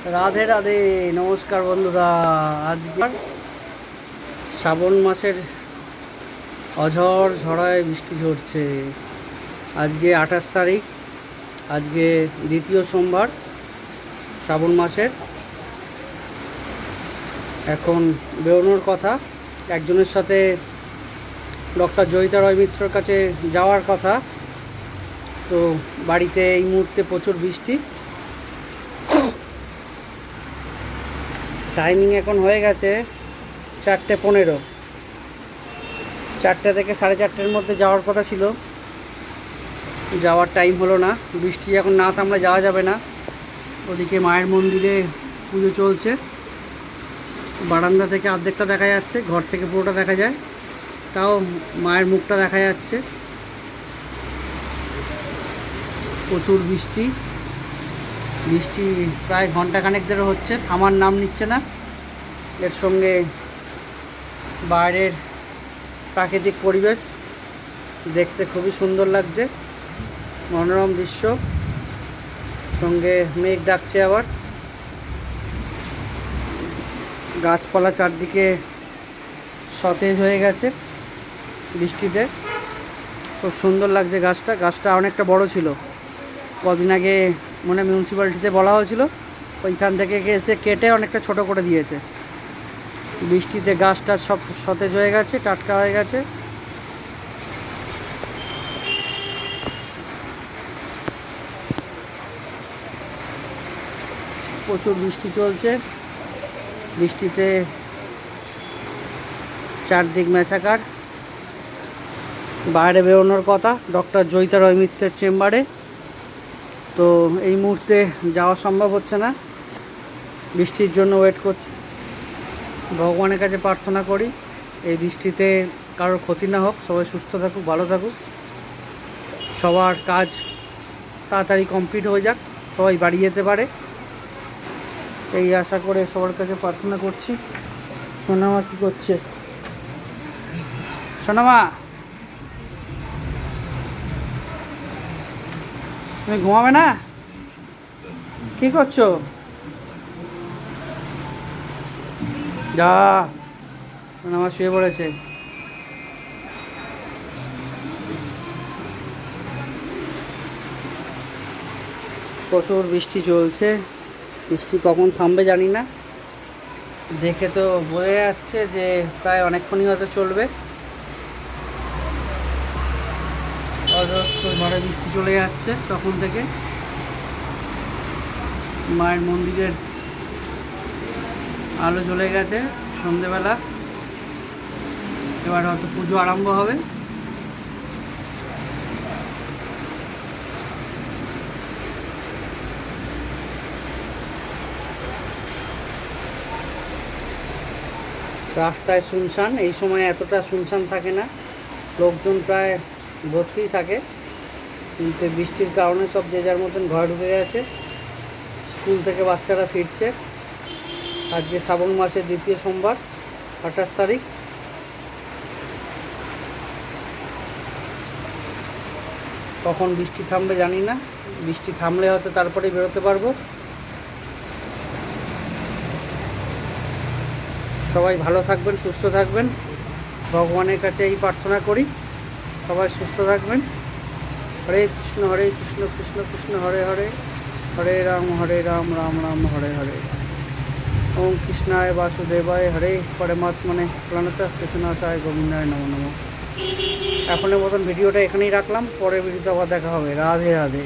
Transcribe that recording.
রাধে রাধে, নমস্কার বন্ধুরা। আজকে শ্রাবণ মাসের অঝড় ঝড়ায় বৃষ্টি ঝরছে। আজকে 28 তারিখ, আজকে দ্বিতীয় সোমবার শ্রাবণ মাসের। এখন বেরোনোর কথা, একজনের সাথে ডক্টর জয়িতা রয় মিত্রর কাছে যাওয়ার কথা। তো বাড়িতে এই মুহূর্তে প্রচুর বৃষ্টি। টাইমিং এখন হয়ে গেছে 4:15। 4টে থেকে 4:30-এর মধ্যে যাওয়ার কথা ছিল, যাওয়ার টাইম হলো না। বৃষ্টি এখন না থামলে যাওয়া যাবে না। ওদিকে মায়ের মন্দিরে পুজো চলছে, বারান্দা থেকে অর্ধেকটা দেখা যাচ্ছে, ঘর থেকে পুরোটা দেখা যায়, তাও মায়ের মুখটা দেখা যাচ্ছে। প্রচুর বৃষ্টি প্রায় ঘন্টাখানেক ধরে হচ্ছে, থামার নাম নিচ্ছে না। এর সঙ্গে বাইরের প্রাকৃতিক পরিবেশ দেখতে খুবই সুন্দর লাগছে, মনোরম দৃশ্য। সঙ্গে মেঘ ডাকছে, আবার গাছপালা চারদিকে সতেজ হয়ে গেছে বৃষ্টিতে। খুব সুন্দর লাগছে। গাছটা অনেকটা বড় ছিল, কদিন আগে মনে মিউনিসিপ্যালিটিতে বলা হয়েছিল, ওইখান থেকে এসে কেটে অনেকটা ছোট করে দিয়েছে। বৃষ্টিতে গাছটা সব সতেজ হয়ে গেছে, টাটকা হয়ে গেছে। প্রচুর বৃষ্টি চলছে, বৃষ্টিতে চারদিক মেছাকার। বাইরে বেরোনোর কথা ডক্টর জয়িতা রয় মিত্রের চেম্বারে, তো এই মুহূর্তে যাওয়া সম্ভব হচ্ছে না, বৃষ্টির জন্য ওয়েট করছি। ভগবানের কাছে প্রার্থনা করি এই বৃষ্টিতে কারোর ক্ষতি না হোক, সবাই সুস্থ থাকুক, ভালো থাকুক, সবার কাজ তাড়াতাড়ি কমপ্লিট হয়ে যাক, সবাই বাড়ি যেতে পারে, এই আশা করে সবার কাছে প্রার্থনা করছি। সোনামা কী করছে? সোনামা, তুমি ঘুমাবে না? কী করছো? যা, সোনামা শুয়ে পড়েছে। প্রচুর বৃষ্টি চলছে, বৃষ্টি কখন থামবে জানি না। দেখে তো বোঝা যাচ্ছে যে প্রায় অনেকক্ষণই হয়তো চলবে। অজস্র ঝড়ে বৃষ্টি চলে যাচ্ছে তখন থেকে। মায়ের মন্দিরের আলো জ্বলে গেছে সন্ধেবেলা, এবার হয়তো পুজো আরম্ভ হবে। রাস্তায় শুনশান, এই সময় এতটা শুনশান থাকে না, লোকজন প্রায় ভর্তি থাকে, কিন্তু বৃষ্টির কারণে সব যে যার মতন ঘরে ঢুকে গেছে। স্কুল থেকে বাচ্চারা ফিরছে। আজকে শ্রাবণ মাসের দ্বিতীয় সোমবার, 28 তারিখ। কখন বৃষ্টি থামবে জানি না, বৃষ্টি থামলে হয়তো তারপরেই বেরোতে পারবো। সবাই ভালো থাকবেন, সুস্থ থাকবেন, ভগবানের কাছে এই প্রার্থনা করি সবাই সুস্থ থাকবেন। হরে কৃষ্ণ কৃষ্ণ কৃষ্ণ হরে হরে, হরে রাম রাম রাম হরে হরে। ওম কৃষ্ণায় বাসুদেবায় হরে, পরমাত্মনে প্রণত কৃষ্ণাশায় গোবিন্দায় নমো নমঃ। এখনের মতন ভিডিওটা এখানেই রাখলাম, পরের ভিডিওতে আবার দেখা হবে। রাধে রাধে।